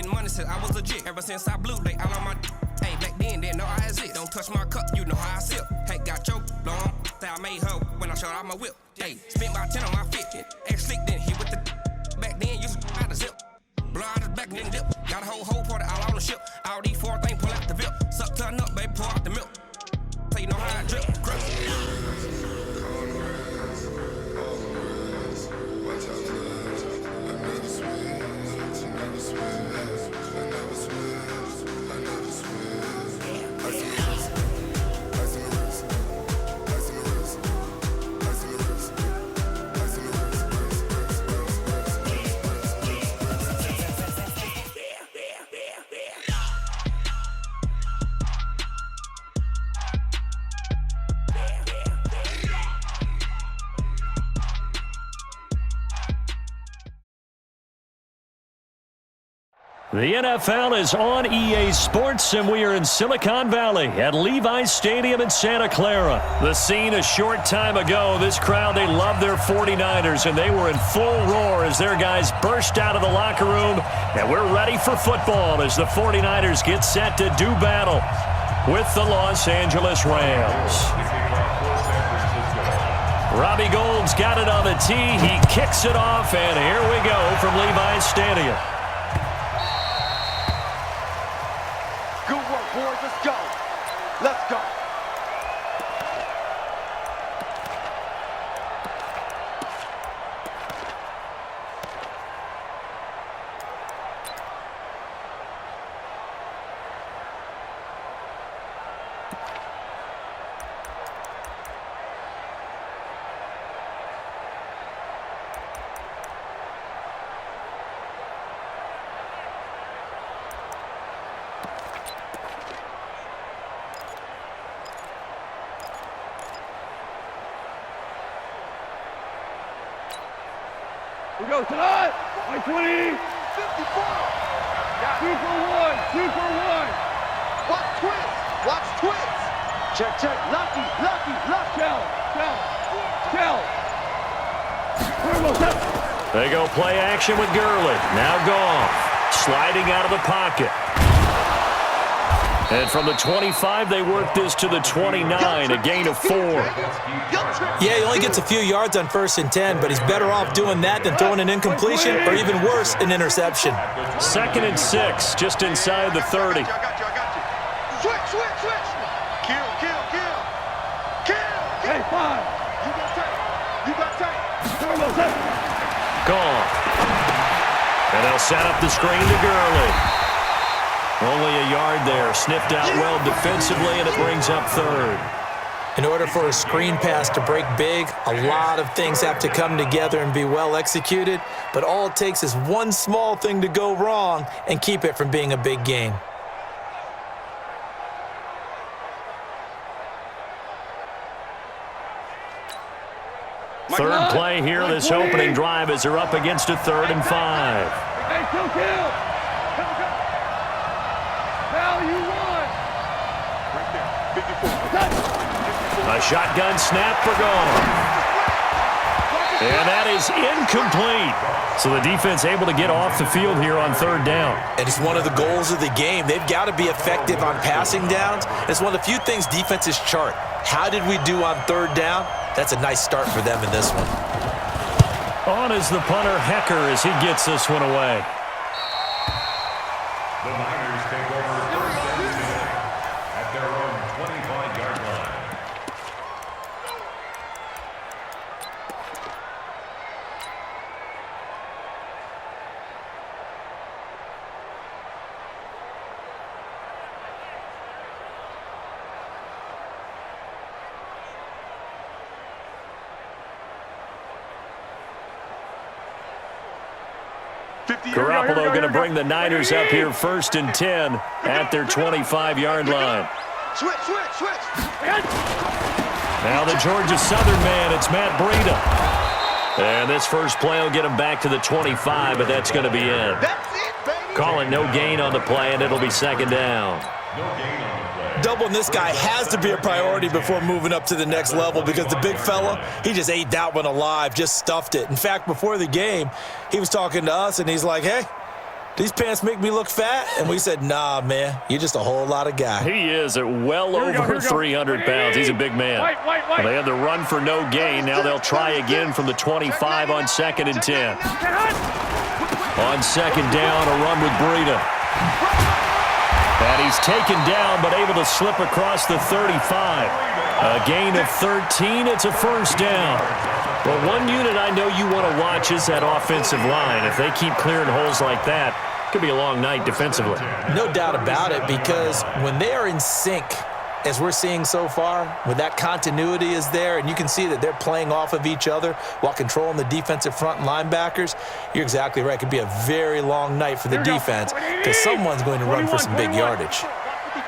getting money since I was legit. Ever since I blew, they all on my hey, back then, didn't know I exist. Don't touch my cup, you know how I sip. Hey, got choked, blow on. Say I made her when I showed out my whip. Hey, spent my 10 on my fit. Ex-slick, then hit with the back then, used to out the zip. Blow out his back, then dip. Got a whole party all on the ship. All these four things pull out the VIP. Suck, turn up, baby, pour out the milk. So you know how I drip. The NFL is on EA Sports, and we are in Silicon Valley at Levi's Stadium in Santa Clara. The scene a short time ago. This crowd, they love their 49ers, and they were in full roar as their guys burst out of the locker room. And we're ready for football as the 49ers get set to do battle with the Los Angeles Rams. Robbie Gould's got it on the tee. He kicks it off, and here we go from Levi's Stadium. Let's go. Let's go. We go tonight. 20, 54. 2 for 1. 2 for 1. Watch twins. Watch twins. Check, check. Lucky. Tell. They go play action with Gurley. Now Goff sliding out of the pocket. And from the 25, they work this to the 29, a gain of 4. Yeah, he only gets a few yards on 1st and 10, but he's better off doing that than throwing an incompletion or even worse, an interception. 2nd and 6, just inside the 30. Switch. Kill. Hey, 5. You got tape. Gone. And they'll set up the screen to Gurley. Only a yard there, sniffed out well defensively, and it brings up 3rd. In order for a screen pass to break big, a lot of things have to come together and be well executed, but all it takes is one small thing to go wrong and keep it from being a big gain. Third play here, this opening drive as they're up against a 3rd and 5. Hey, kill. Now you won. Right there. 54. A shotgun snap for Goff. And that is incomplete. So the defense able to get off the field here on 3rd down. And it's one of the goals of the game. They've got to be effective on passing downs. It's one of the few things defenses chart. How did we do on 3rd down? That's a nice start for them in this one. On is the punter, Hecker, as he gets this one away. The Niners take over 1st and 10 at their own 25-yard line. Garoppolo going to bring the Niners up here 1st and 10 at their 25-yard line. Switch. Now the Georgia Southern man, it's Matt Breida. And this first play will get him back to the 25, but that's going to be it. That's it, baby. Calling no gain on the play, and it'll be 2nd down. No gain on the play. Doubling this guy has to be a priority before moving up to the next level because the big fella, he just ate that one alive, just stuffed it. In fact, before the game, he was talking to us, and he's like, hey, these pants make me look fat? And we said, nah, man, you're just a whole lot of guy. He is at well over 300 pounds. He's a big man. Well, they had the run for no gain. Now they'll try again from the 25 on 2nd and 10. On 2nd down, a run with Breida. And he's taken down, but able to slip across the 35. A gain of 13. It's a first down. Well, one unit I know you want to watch is that offensive line. If they keep clearing holes like that, it could be a long night defensively. No doubt about it, because when they are in sync, as we're seeing so far, when that continuity is there and you can see that they're playing off of each other while controlling the defensive front and linebackers, you're exactly right. It could be a very long night for the defense because someone's going to run for some big yardage.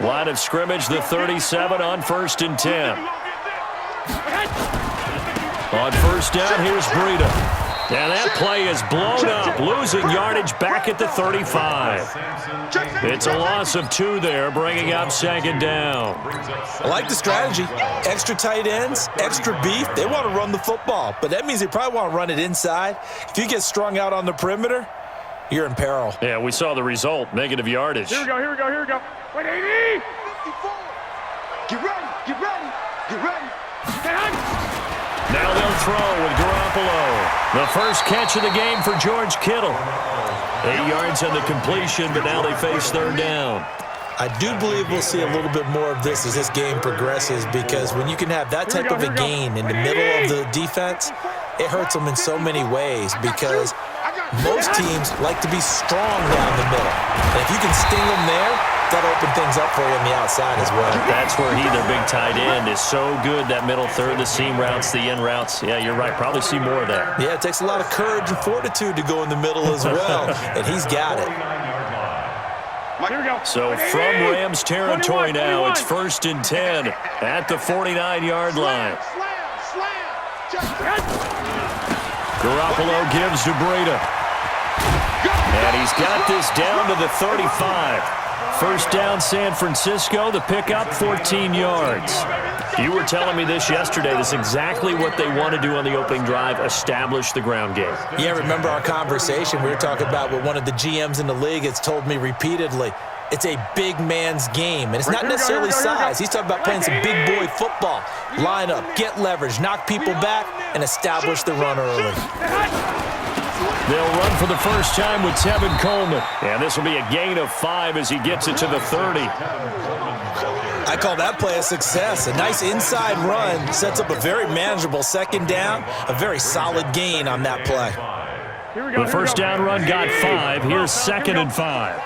Line of scrimmage, the 37 on 1st and 10. On first down, here's Breida. And that play is blown up, losing yardage back at the 35. It's a loss of 2 there, bringing up 2nd down. I like the strategy. Extra tight ends, extra beef. They want to run the football, but that means they probably want to run it inside. If you get strung out on the perimeter, you're in peril. Yeah, we saw the result, negative yardage. Here we go, here we go, here we go. Wait, 80! Get ready, get ready, get ready. Now they'll throw with Garoppolo. The first catch of the game for George Kittle. 8 yards on the completion, but now they face 3rd down. I do believe we'll see a little bit more of this as this game progresses, because when you can have that type of a gain in the middle of the defense, it hurts them in so many ways, because most teams like to be strong down the middle. And if you can sting them there, that'll open things up for you on the outside as well. That's where their big tight end, is so good, that middle third, the seam routes, the in routes. Yeah, you're right. Probably see more of that. Yeah, it takes a lot of courage and fortitude to go in the middle as well, and he's got it. So from Rams territory now, it's 1st and 10 at the 49-yard line. Garoppolo gives to Breida. And he's got this down to the 35. First down, San Francisco. The pickup, 14 yards. You were telling me this yesterday. This is exactly what they want to do on the opening drive, establish the ground game. Yeah, remember our conversation? We were talking about what one of the GMs in the league has told me repeatedly. It's a big man's game, and it's not necessarily size. He's talking about playing some big boy football. Line up, get leverage, knock people back, and establish the run early. They'll run for the first time with Tevin Coleman. And this will be a gain of 5 as he gets it to the 30. I call that play a success. A nice inside run sets up a very manageable 2nd down, a very solid gain on that play. The first down run got 5. Here's 2nd and 5.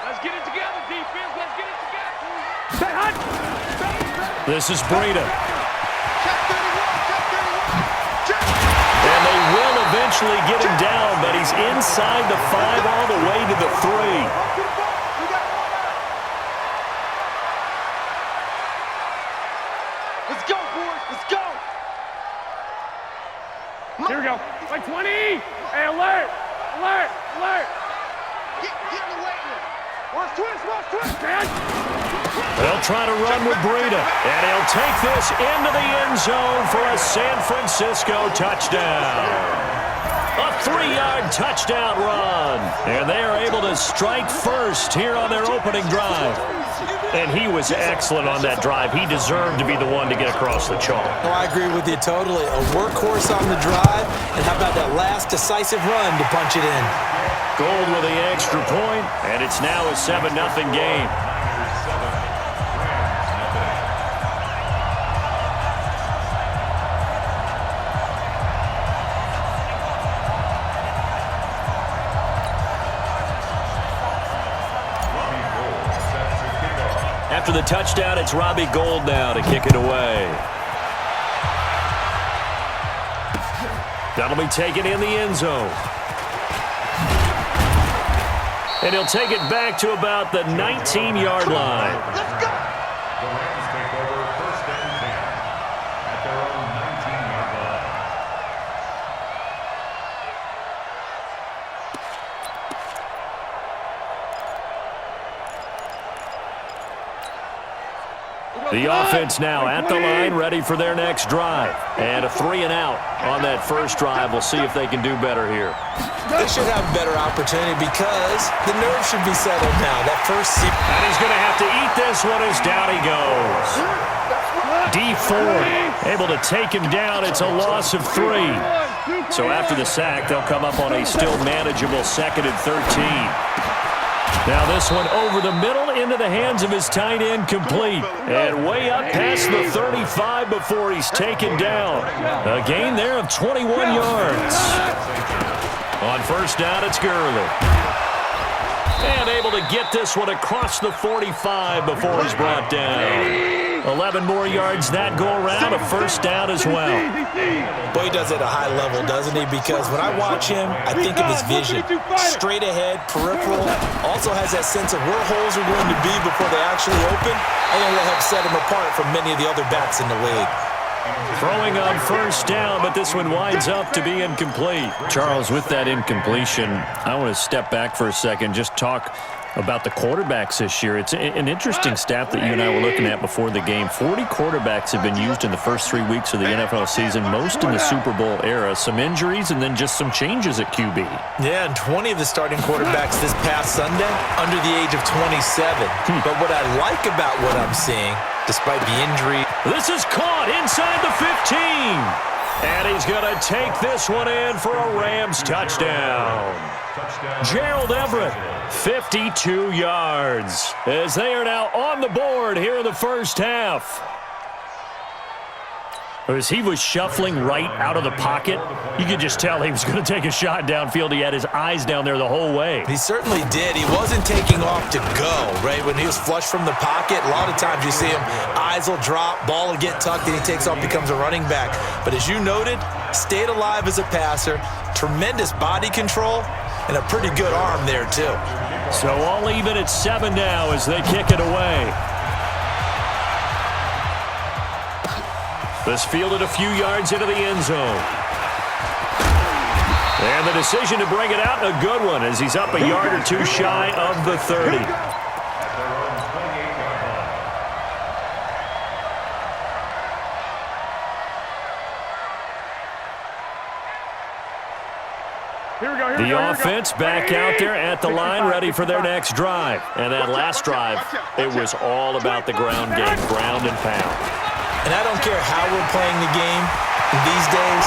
Let's get it together, defense. Let's get it together. This is Breida. And they will eventually get him down, but he's inside the 5 all the way to the 3. Let's go, boys. Let's go. Here we go. Like 20. Hey, alert. Alert. Alert. Get in the weight room. Watch twist. Watch twist. They'll try to run with Breida, and he'll take this into the end zone for a San Francisco touchdown. A 3-yard touchdown run. And they are able to strike first here on their opening drive. And he was excellent on that drive. He deserved to be the one to get across the chalk. Oh, I agree with you totally. A workhorse on the drive, and how about that last decisive run to punch it in? Gold with the extra point, and it's now a 7-0 game. After the touchdown, it's Robbie Gould now to kick it away. That'll be taken in the end zone. And he'll take it back to about the 19-yard line. Let's go. The Rams take over 1st and 10 at their own 19-yard line. The offense now at the line, ready for their next drive. And a 3-and-out on that first drive. We'll see if they can do better here. They should have a better opportunity because the nerves should be settled now. That first seat. And he's going to have to eat this one as down he goes. D4 able to take him down. It's a loss of 3. So after the sack, they'll come up on a still manageable 2nd and 13. Now this one over the middle into the hands of his tight end, complete. And way up past the 35 before he's taken down. A gain there of 21 yards. On first down, it's Gurley. And able to get this one across the 45 before he's brought down. 11 more yards that go around, a first down as well. Boy, he does it at a high level, doesn't he? Because when I watch him, I think of his vision. Straight ahead, peripheral. Also has that sense of where holes are going to be before they actually open. I think that helps set him apart from many of the other backs in the league. Throwing on first down, but this one winds up to be incomplete. Charles, with that incompletion, I want to step back for a second, just talk about the quarterbacks this year. It's an interesting stat that you and I were looking at before the game. 40 quarterbacks have been used in the first 3 weeks of the NFL season, most in the Super Bowl era. Some injuries and then just some changes at QB. Yeah, and 20 of the starting quarterbacks this past Sunday under the age of 27. But what I like about what I'm seeing, despite the injury. This is caught inside the 15. And he's going to take this one in for a Rams touchdown. Gerald Everett, 52 yards, as they are now on the board here in the first half. As he was shuffling right out of the pocket, you could just tell he was going to take a shot downfield. He had his eyes down there the whole way. He certainly did. He wasn't taking off to go, right? When he was flush from the pocket, a lot of times you see him, eyes will drop, ball will get tucked, and he takes off, becomes a running back. But as you noted, stayed alive as a passer, tremendous body control, and a pretty good arm there, too. So all even at 7 now as they kick it away. This fielded a few yards into the end zone. And the decision to bring it out, a good one, as he's up a yard or two shy of the 30. The offense back out there at the line, ready for their next drive. And that last drive, it was all about the ground game, ground and pound. And I don't care how we're playing the game these days,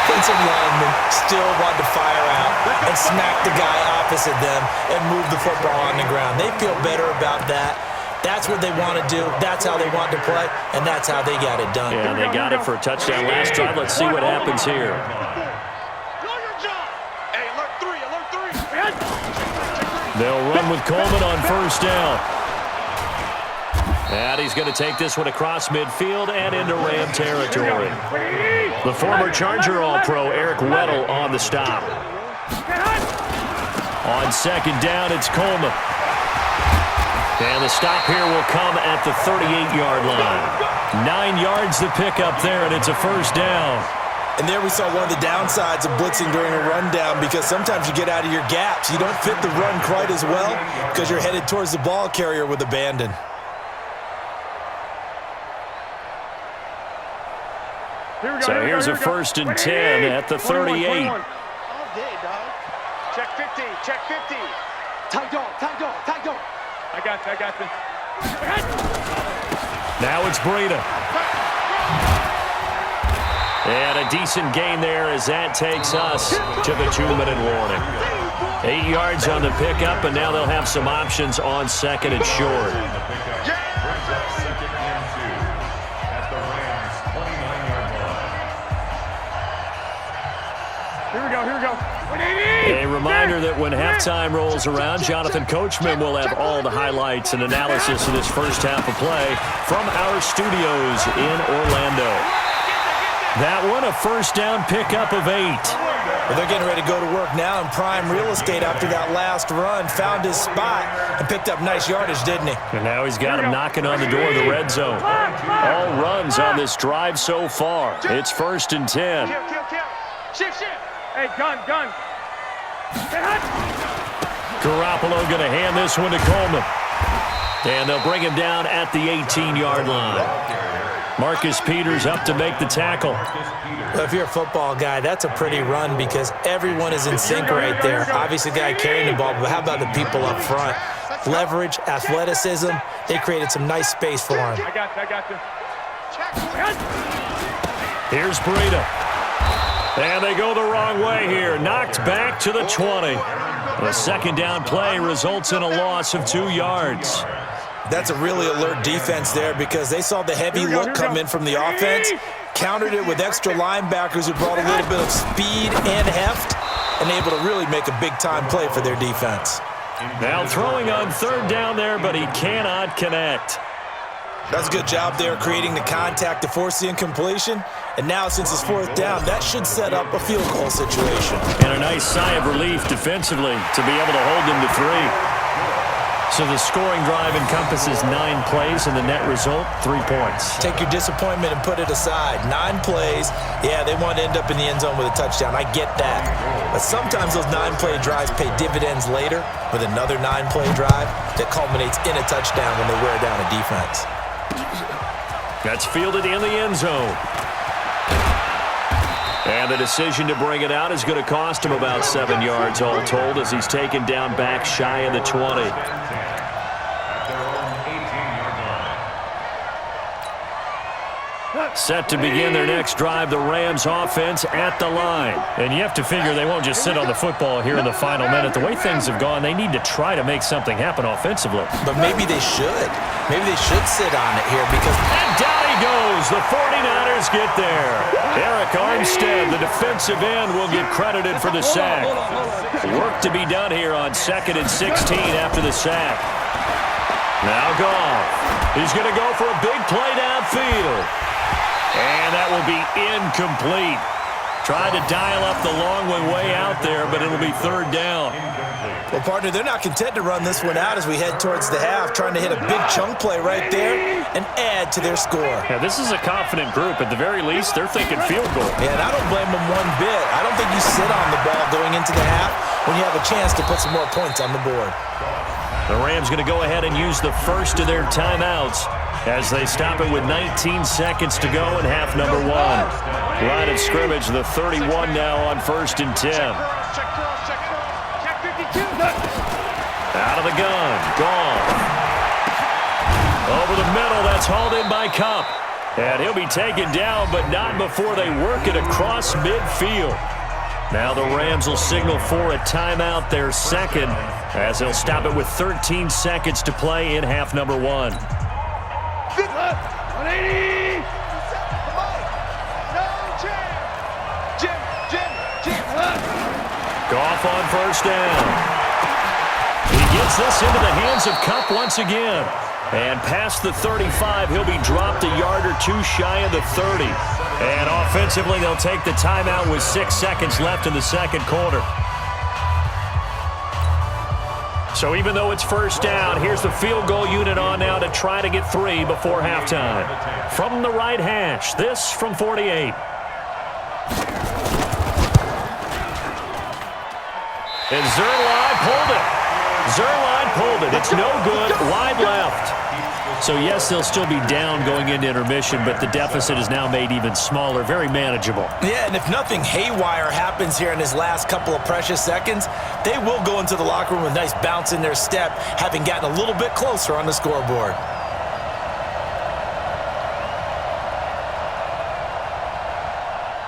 offensive linemen still want to fire out and smack the guy opposite them and move the football on the ground. They feel better about that. That's what they want to do. That's how they want to play, and that's how they got it done. Yeah, they got it for a touchdown last drive. Let's see what happens here. They'll run with Coleman on first down. And he's going to take this one across midfield and into Ram territory. The former Charger All-Pro Eric Weddle on the stop. On second down, it's Coleman. And the stop here will come at the 38-yard line. 9 yards to pick up there, and it's a first down. And there we saw one of the downsides of blitzing during a rundown, because sometimes you get out of your gaps. You don't fit the run quite as well because you're headed towards the ball carrier with abandon. So here's a first and 10 at the 38. All day, dog. Check 50, check 50. Tight dog, tight dog, tight dog. I got you. Now it's Breida. And a decent gain there as that takes us to the 2-minute warning. 8 yards on the pickup, and now they'll have some options on second and short. Here we go. A reminder that when halftime rolls around, Jonathan Coachman will have all the highlights and analysis of this first half of play from our studios in Orlando. That one, a first down pickup of 8. Well, they're getting ready to go to work now in prime real estate after that last run. Found his spot and picked up nice yardage, didn't he? And now he's got him knocking on the door of the red zone. All runs on this drive so far. It's first and 10. Kill. Shift. Hey, gun. Garoppolo going to hand this one to Coleman. And they'll bring him down at the 18-yard line. Marcus Peters up to make the tackle. Well, if you're a football guy, that's a pretty run because everyone is in sync right there. Obviously, the guy carrying the ball, but how about the people up front? Leverage, athleticism, they created some nice space for him. I got you. Here's Breida. And they go the wrong way here. Knocked back to the 20. The second down play results in a loss of 2 yards. That's a really alert defense there because they saw the heavy look come in from the offense, countered it with extra linebackers who brought a little bit of speed and heft, and able to really make a big-time play for their defense. Now throwing on third down there, but he cannot connect. That's a good job there creating the contact to force the incompletion. And now since it's fourth down, that should set up a field goal situation. And a nice sigh of relief defensively to be able to hold them to 3. So the scoring drive encompasses 9 plays, and the net result, 3 points. Take your disappointment and put it aside. 9 plays. Yeah, they want to end up in the end zone with a touchdown. I get that. But sometimes those 9-play drives pay dividends later with another 9-play drive that culminates in a touchdown when they wear down a defense. That's fielded in the end zone. And the decision to bring it out is going to cost him about 7 yards all told as he's taken down back shy of the 20. Set to begin their next drive, the Rams offense at the line. And you have to figure they won't just sit on the football here in the final minute. The way things have gone, they need to try to make something happen offensively. But maybe they should. Maybe they should sit on it here because... And down he goes. The 49ers get there. Eric Armstead, the defensive end, will get credited for the sack. Work to be done here on 2nd and 16 after the sack. Now Goff. He's going to go for a big play downfield. And that will be incomplete. Tried to dial up the long way out there, but it'll be third down. Well, partner, they're not content to run this one out as we head towards the half, trying to hit a big chunk play right there and add to their score. Yeah, this is a confident group. At the very least, they're thinking field goal. Yeah, and I don't blame them one bit. I don't think you sit on the ball going into the half when you have a chance to put some more points on the board. The Rams going to go ahead and use the first of their timeouts as they stop it with 19 seconds to go in half number 1. Line of scrimmage, the 31 now on 1st and 10. Check 52. Out of the gun, Goff. Over the middle, that's hauled in by Kupp. And he'll be taken down, but not before they work it across midfield. Now the Rams will signal for a timeout, their second, as they'll stop it with 13 seconds to play in half number 1. 180. Goff on first down. He gets this into the hands of Kupp once again. And past the 35, he'll be dropped a yard or 2 shy of the 30. And offensively, they'll take the timeout with 6 seconds left in the second quarter. So even though it's first down, here's the field goal unit on now to try to get 3 before halftime. From the right hash, this from 48. And Zerline pulled it. Zerline pulled it. It's no good. Wide left. So, yes, they'll still be down going into intermission, but the deficit is now made even smaller, very manageable. Yeah, and if nothing haywire happens here in his last couple of precious seconds, they will go into the locker room with a nice bounce in their step, having gotten a little bit closer on the scoreboard.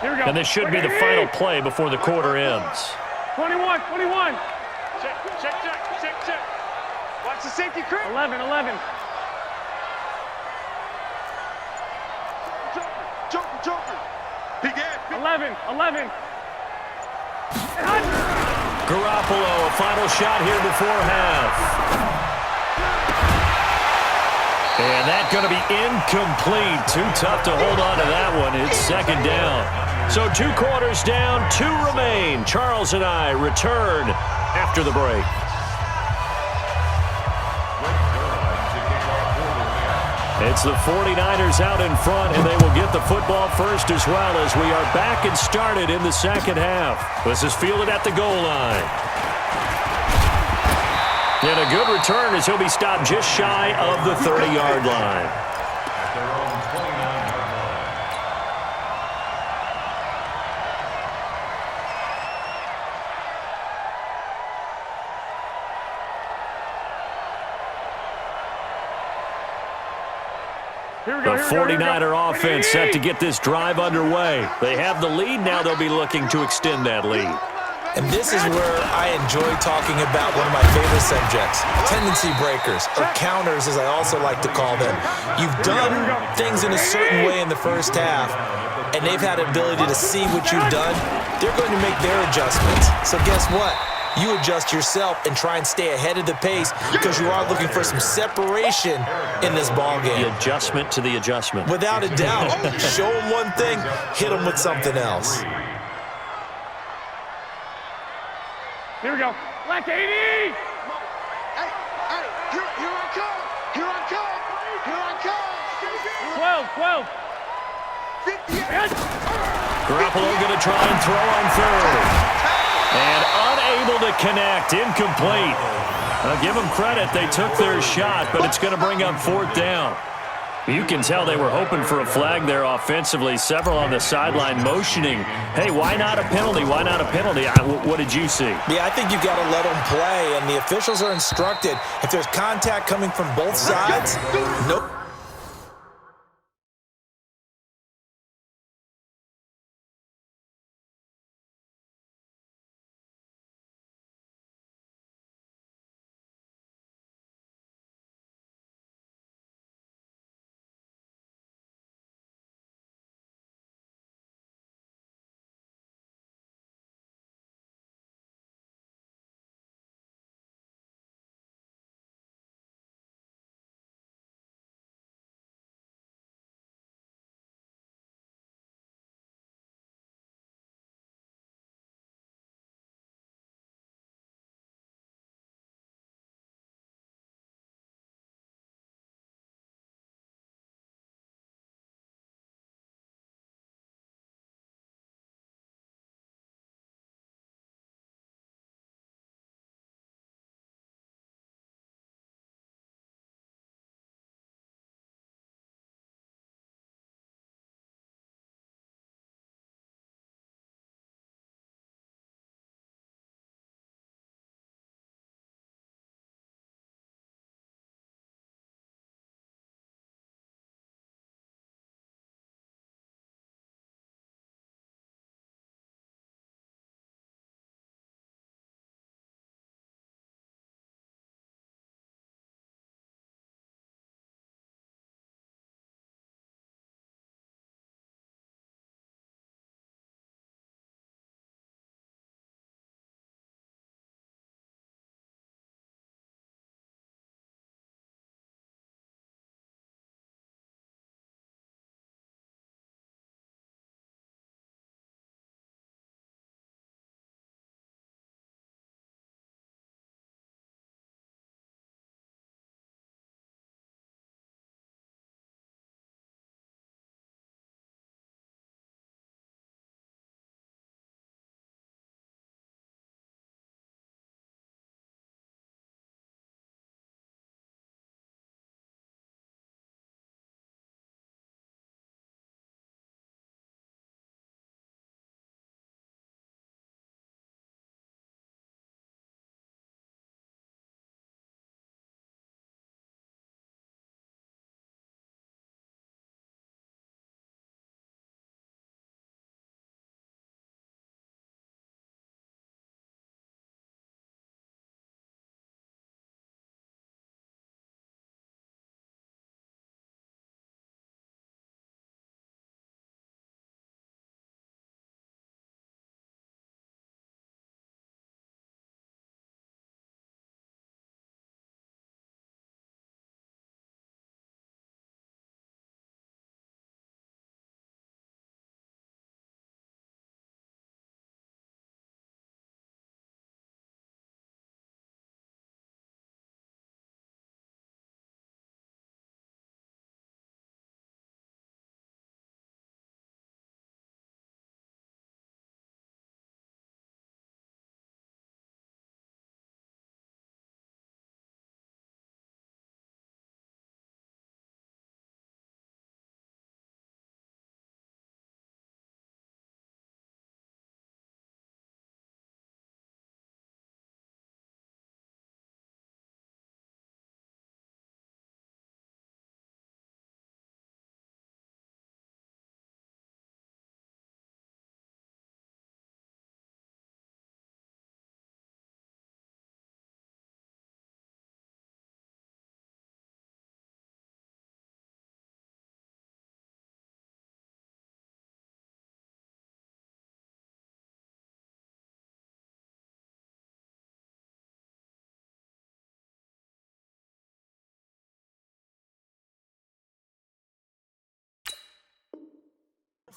Here we go. And this should be the final play before the quarter ends. 21. Check. Watch the safety crew. 11. Joker. Big 11. Garoppolo, a final shot here before half. And that's going to be incomplete. Too tough to hold on to that one. It's second down. So 2 quarters down, 2 remain. Charles and I return after the break. It's the 49ers out in front, and they will get the football first as well as we are back and started in the second half. This is fielded at the goal line. And a a good return as he'll be stopped just shy of the 30-yard line. At their own 29-yard line. The 49er offense set to get this drive underway. They have the lead now. They'll be looking to extend that lead. And this is where I enjoy talking about one of my favorite subjects, tendency breakers, or counters as I also like to call them. You've done things in a certain way in the first half, and they've had the ability to see what you've done. They're going to make their adjustments. So guess what? You adjust yourself and try and stay ahead of the pace because you are looking for some separation in this ball game. The adjustment to the adjustment. Without a doubt. Show them one thing, hit them with something else. Here we go. Left 80! Hey, here I come. Here I come. Here I come. 12. 58. Garoppolo going to try and throw on third. And unable to connect, incomplete. Give them credit, they took their shot, but it's going to bring up fourth down. You can tell they were hoping for a flag there offensively. Several on the sideline motioning, hey, why not a penalty? Why not a penalty? What did you see? Yeah, I think you've got to let them play, and the officials are instructed. If there's contact coming from both sides, nope.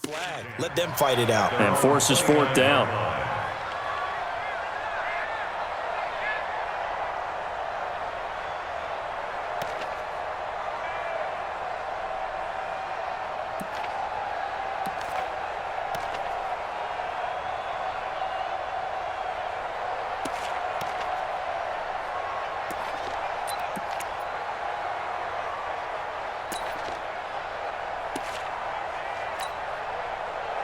Flag. Let them fight it out. And forces fourth down.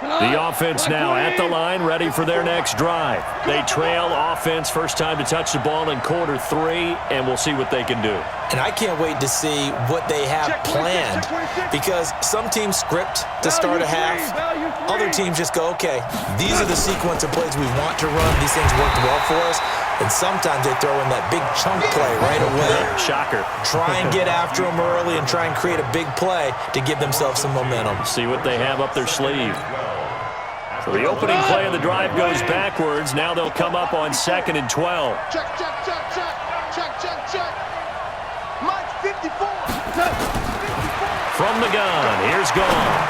The offense now at the line, ready for their next drive. They trail offense, first time to touch the ball in quarter 3, and we'll see what they can do. And I can't wait to see what they have planned, because some teams script to start a half. Other teams just go, okay, these are the sequence of plays we want to run. These things worked well for us. And sometimes they throw in that big chunk play right away. Shocker. Try and get after them early and try and create a big play to give themselves some momentum. See what they have up their sleeve. So the opening play of the drive goes backwards. Now they'll come up on 2nd and 12. Check, check, check, check. Check, check, check. Mike 54. From the gun, here's Gone.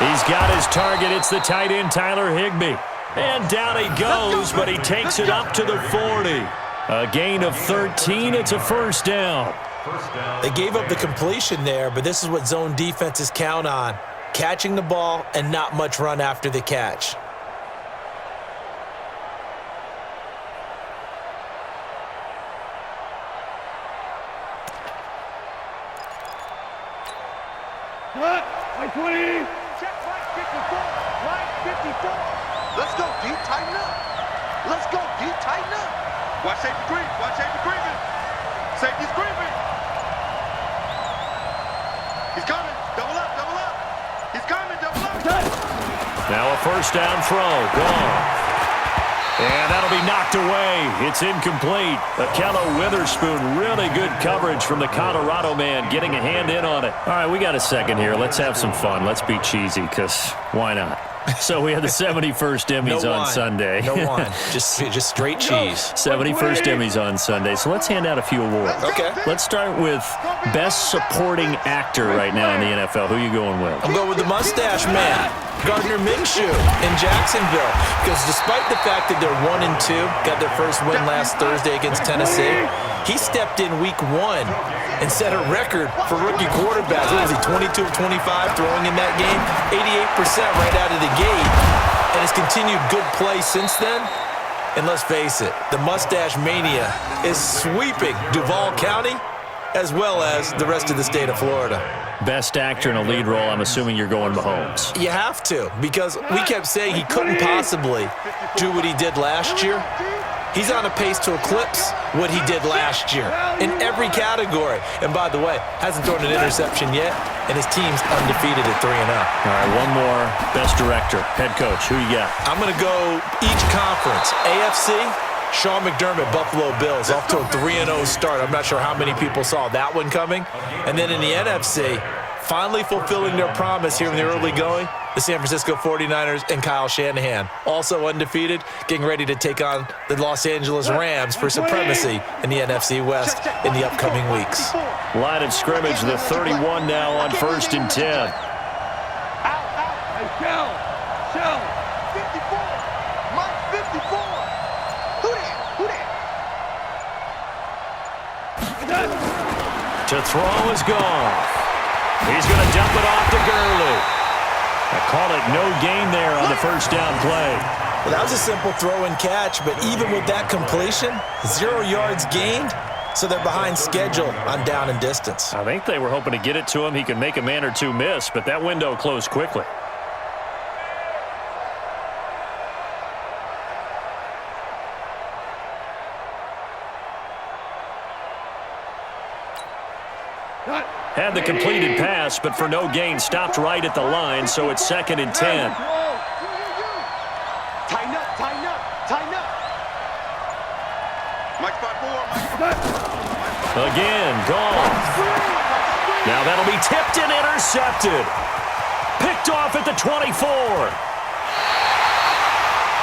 He's got his target. It's the tight end, Tyler Higbee. And down he goes, but he takes it up to the 40. A gain of 13. It's a first down. They gave up the completion there, but this is what zone defenses count on. Catching the ball and not much run after the catch. Mike 20. Check Mike 54. Mike 54. Let's go deep, tighten up. Let's go deep, tighten up. Watch safety green. Watch safety green. Safety's green. He's coming. Double up, double up. He's coming, double up. Now a first down throw. Gone. And that'll be knocked away. It's incomplete. Akello Witherspoon, really good coverage from the Colorado man, getting a hand in on it. All right, we got a second here. Let's have some fun. Let's be cheesy, because why not? So we have the 71st Emmys on Sunday. No wine. Just straight cheese. 71st Emmys on Sunday. So let's hand out a few awards. Okay. Let's start with Best Supporting Actor right now in the NFL. Who are you going with? I'm going with the mustache man, Gardner Minshew in Jacksonville. Because despite the fact that they're 1-2, got their first win last Thursday against Tennessee, he stepped in week 1 and set a record for rookie quarterbacks. What was he, 22 of 25 throwing in that game? 88% right out of the gate. And has continued good play since then. And let's face it, the mustache mania is sweeping Duval County as well as the rest of the state of Florida. Best actor in a lead role, I'm assuming you're going Mahomes. You have to, because we kept saying he couldn't possibly do what he did last year. He's on a pace to eclipse what he did last year in every category. And by the way, hasn't thrown an interception yet, and his team's undefeated at 3-0. All right, one more. Best director, head coach. Who you got? I'm going to go each conference. AFC, Sean McDermott, Buffalo Bills, off to a 3-0 start. I'm not sure how many people saw that one coming. And then in the NFC, finally fulfilling their promise here in the early going, the San Francisco 49ers and Kyle Shanahan, also undefeated, getting ready to take on the Los Angeles Rams for supremacy in the NFC West in the upcoming weeks. Line of scrimmage, the 31 now on 1st and 10. Out. Shell. 54. Mike 54. Who that? To throw is gone. He's going to dump it off to Gurley. I call it no gain there on the first down play. Well, that was a simple throw and catch, but even with that completion, 0 yards gained, so they're behind schedule on down and distance. I think they were hoping to get it to him. He could make a man or two miss, but that window closed quickly. Had the completed pass, but for no gain, stopped right at the line, so it's 2nd and 10. Tighten up. Mike 5-4. Again, gone. Now that'll be tipped and intercepted. Picked off at the 24.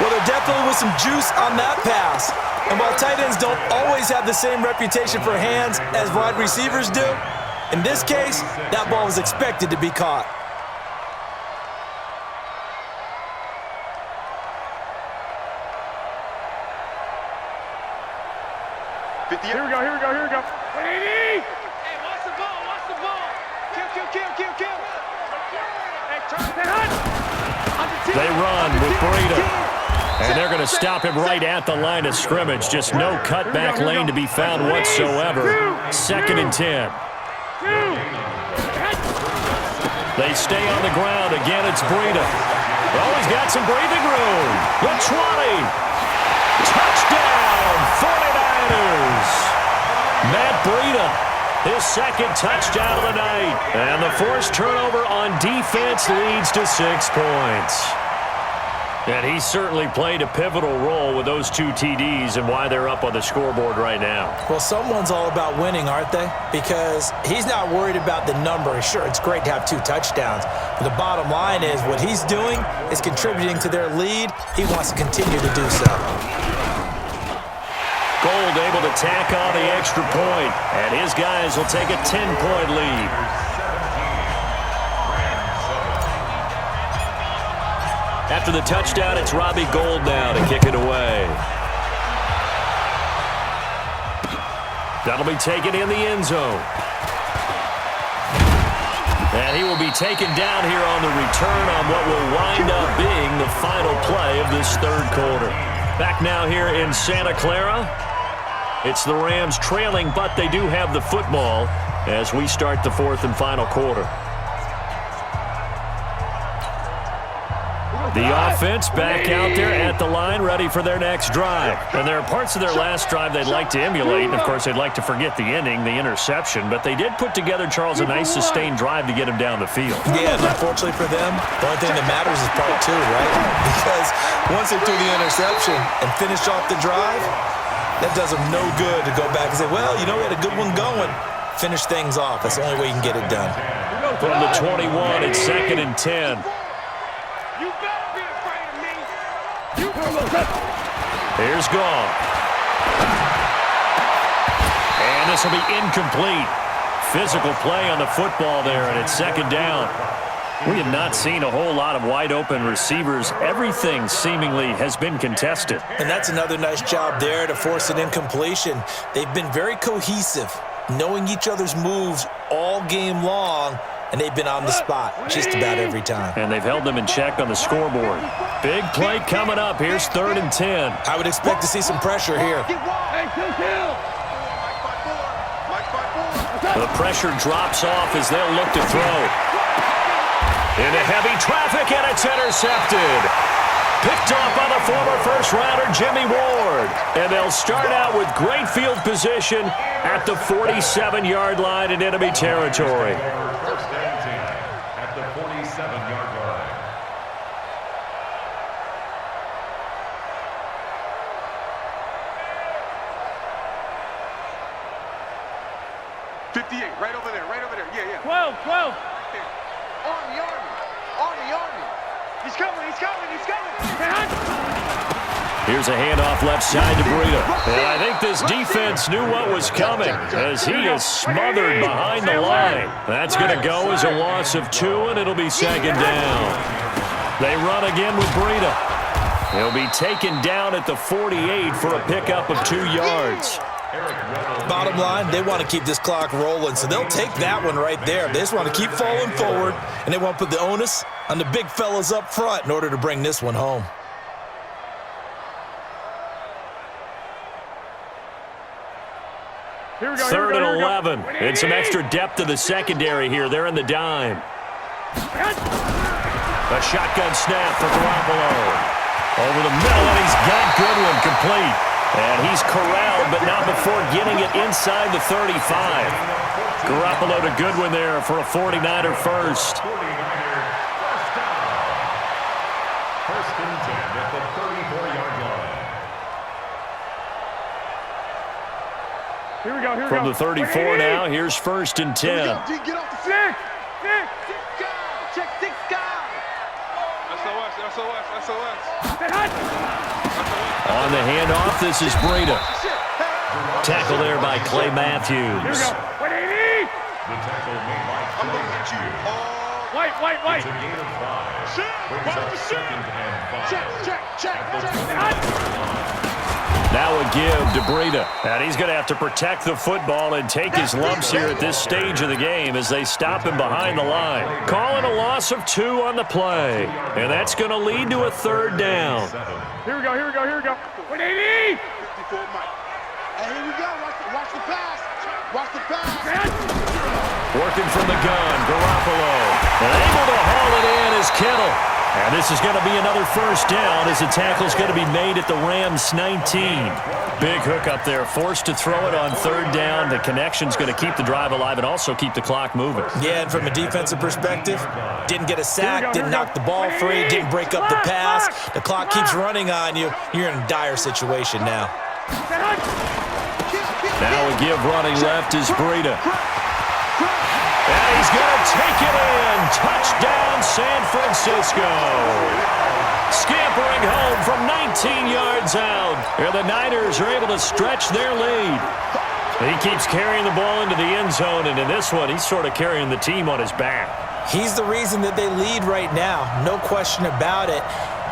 Well, there definitely was some juice on that pass. And while tight ends don't always have the same reputation for hands as wide receivers do, in this case, that ball was expected to be caught. Here we go. 180. Hey, watch the ball. Kill. Hey, turn. They run with Breida. And they're going to stop him right at the line of scrimmage. Just no cutback lane to be found whatsoever. 2nd and 10. They stay on the ground. Again, it's Breida. Oh, he's got some breathing room. The 20. Touchdown, 49ers. Matt Breida, his 2nd touchdown of the night. And the forced turnover on defense leads to 6 points. And he certainly played a pivotal role with those 2 TDs and why they're up on the scoreboard right now. Well, someone's all about winning, aren't they? Because he's not worried about the number. Sure, it's great to have 2 touchdowns. But the bottom line is what he's doing is contributing to their lead. He wants to continue to do so. Gold able to tack on the extra point. And his guys will take a 10-point lead. After the touchdown, it's Robbie Gould now to kick it away. That'll be taken in the end zone. And he will be taken down here on the return on what will wind up being the final play of this 3rd quarter. Back now here in Santa Clara. It's the Rams trailing, but they do have the football as we start the 4th and final quarter. The offense back out there at the line, ready for their next drive. And there are parts of their last drive they'd like to emulate. And, of course, they'd like to forget the ending, the interception. But they did put together, Charles, a nice sustained drive to get him down the field. Yeah, and unfortunately for them, the only thing that matters is part 2, right? Because once they threw the interception and finished off the drive, that does them no good to go back and say, well, you know, we had a good one going. Finish things off. That's the only way you can get it done. From the 21, it's 2nd and 10. Here's Gall. And this will be incomplete. Physical play on the football there, and it's 2nd down. We have not seen a whole lot of wide-open receivers. Everything seemingly has been contested. And that's another nice job there to force an incompletion. They've been very cohesive, knowing each other's moves all game long, and they've been on the spot just about every time. And they've held them in check on the scoreboard. Big play coming up. Here's 3rd and 10. I would expect to see some pressure here. The pressure drops off as they'll look to throw. Into heavy traffic, and it's intercepted. Picked off by the former first-rounder Jimmy Ward. And they'll start out with great field position at the 47-yard line in enemy territory. At the 47-yard line. 58, right over there. Yeah. 12. Army. He's coming. Here's a handoff left side to Breida. And I think this defense knew what was coming as he is smothered behind the line. That's going to go as a loss of 2, and it'll be 2nd down. They run again with Breida. He'll be taken down at the 48 for a pickup of 2 yards. Bottom line, they want to keep this clock rolling, so they'll take that one right there. They just want to keep falling forward, and they want to put the onus on the big fellas up front in order to bring this one home. Here we go. 3rd and 11. And some extra depth to the secondary here. They're in the dime. A shotgun snap for Garoppolo. Over the middle, and he's got Goodwin complete. And he's corralled, but not before getting it inside the 35. Garoppolo to Goodwin there for a 49er first. 49er first down. 1st and 10 at the 34-yard line. Here we go. From the 34 now, here's 1st and 10. Get off the Six. Check 6 guys. SOS. On the handoff, this is Breida. Tackle there by Clay Matthews. Here we go. 180. The tackle made by Clay Matthews. White. It's a gain of 5. Brings up 2nd and 5. Check. At the 20-yard line. Now a give to Breida. And he's going to have to protect the football and take his lumps here at this stage of the game as they stop him behind the line. Calling a loss of 2 on the play. And that's going to lead to a 3rd down. Here we go. 180! 54 Mike. And here we go. Watch the pass. Watch the pass. Working from the gun, Garoppolo. And able to haul it in is Kittle. And this is going to be another 1st down as the tackle's going to be made at the Rams 19. Big hook up there, forced to throw it on 3rd down. The connection's going to keep the drive alive and also keep the clock moving. Yeah, and from a defensive perspective, didn't get a sack, didn't knock the ball free, didn't break up the pass. The clock keeps running on you. You're in a dire situation now. Now a give running left is Breida. And he's going to take it in. Touchdown, San Francisco. Scampering home from 19 yards out. And the Niners are able to stretch their lead. He keeps carrying the ball into the end zone, and in this one, he's sort of carrying the team on his back. He's the reason that they lead right now. No question about it.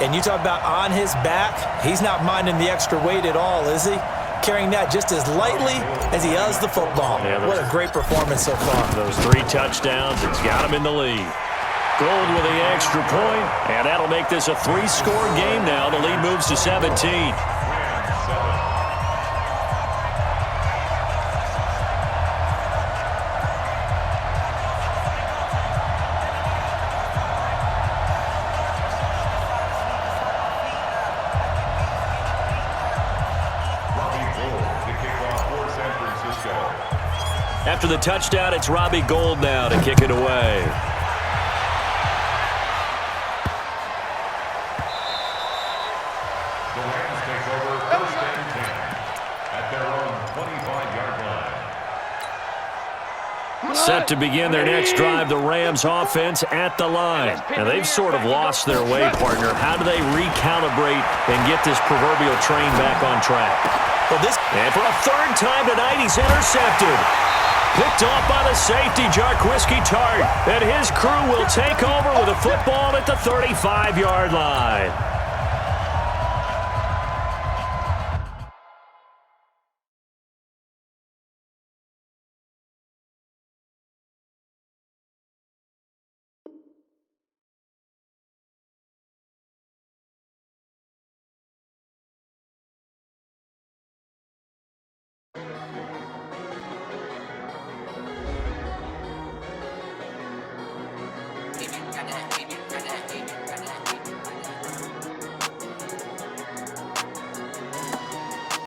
And you talk about on his back, he's not minding the extra weight at all, is he? Carrying that just as lightly as he does the football. Yeah, what a great performance so far. Those 3 touchdowns, it's got him in the lead. Gold with the extra point, and that'll make this a 3-score game now. The lead moves to 17. After the touchdown, it's Robbie Gould now to kick it away. The Rams take over 1st and 10 at their own 25-yard line. Set to begin their next drive, the Rams offense at the line. And they've sort of lost their way, partner. How do they recalibrate and get this proverbial train back on track? Well, and for a 3rd time tonight, he's intercepted. Picked off by the safety, Jarquiski Tart. And his crew will take over with a football at the 35-yard line.